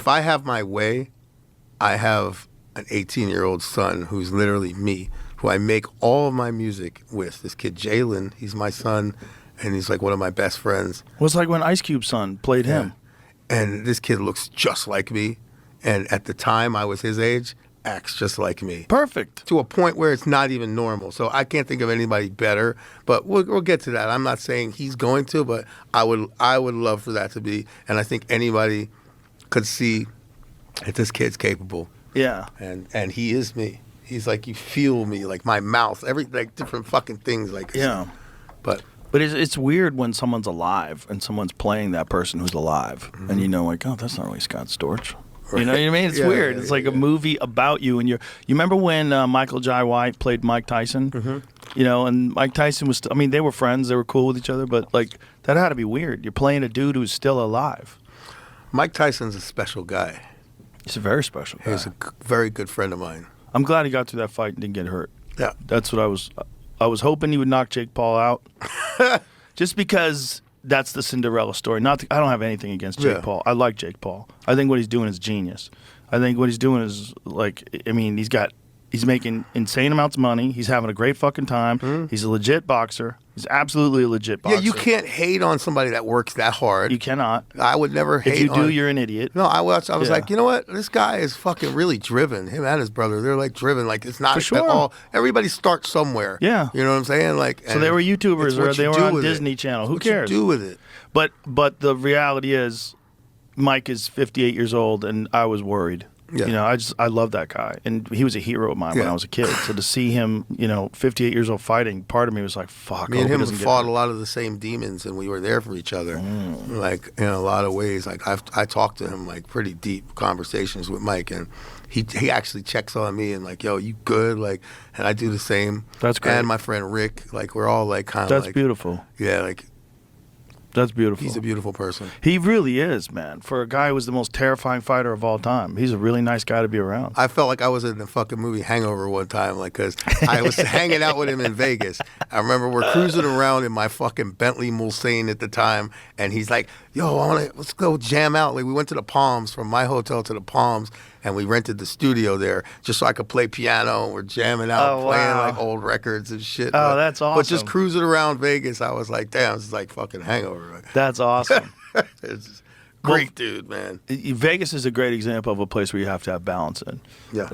if I have my way, I have an 18-year-old son who's literally me, who I make all of my music with. This kid, Jalen, he's my son, and he's like one of my best friends. Well, it's like when Ice Cube's son played him. And this kid looks just like me. And at the time I was his age, acts just like me. Perfect. To a point where it's not even normal. So I can't think of anybody better. But we'll get to that. I'm not saying he's going to, but I would love for that to be. And I think anybody could see that this kid's capable. Yeah. And he is me. He's like, you feel me, like my mouth, like different fucking things. Like, yeah. But it's weird when someone's alive and someone's playing that person who's alive, and you know, like, oh, that's not really Scott Storch. Right. You know what I mean? It's weird. It's like a movie about you, and you remember when Michael Jai White played Mike Tyson? Mm-hmm. You know, and Mike Tyson was. I mean, they were friends. They were cool with each other, but like that had to be weird. You're playing a dude who's still alive. Mike Tyson's a special guy. He's a very special guy. He's a very good friend of mine. I'm glad he got through that fight and didn't get hurt. Yeah, that's what I was hoping he would knock Jake Paul out, just because that's the Cinderella story. I don't have anything against Jake Paul. I like Jake Paul. I think what he's doing is genius. I think what he's doing is like, I mean, he's making insane amounts of money. He's having a great fucking time. Mm-hmm. He's a legit boxer. He's absolutely a legit boxer. Yeah, you can't hate on somebody that works that hard. You cannot. I would never hate on... If you do, you're an idiot. No, I was like, you know what? This guy is fucking really driven. Him and his brother, they're like driven. Like, it's not at all... Everybody starts somewhere. Yeah. You know what I'm saying? Like, so they were YouTubers or they were on Disney Channel. Who cares? What you do with it. But the reality is, Mike is 58 years old, and I was worried. Yeah. You know, I love that guy, and he was a hero of mine when I was a kid. So to see him, 58 years old fighting, part of me was like, "Fuck." Me and him fought a lot of the same demons, and we were there for each other, like in a lot of ways. Like I talked to him like pretty deep conversations with Mike, and he actually checks on me and like, "Yo, you good?" Like, and I do the same. That's great. And my friend Rick, like we're all like kind of. That's like, beautiful. Yeah, like. That's beautiful. He's a beautiful person. He really is, man. For a guy who was the most terrifying fighter of all time, he's a really nice guy to be around. I felt like I was in the fucking movie Hangover one time, like, because I was hanging out with him in Vegas. I remember we're cruising around in my fucking Bentley Mulsanne at the time, and he's like, "Yo, let's go jam out." Like, we went to the Palms, from my hotel to the Palms, and we rented the studio there just so I could play piano. And we're jamming out, playing like old records and shit. That's awesome. But just cruising around Vegas, I was like, damn, this is like fucking Hangover. That's awesome. It's great dude, man. Vegas is a great example of a place where you have to have balance in. Yeah.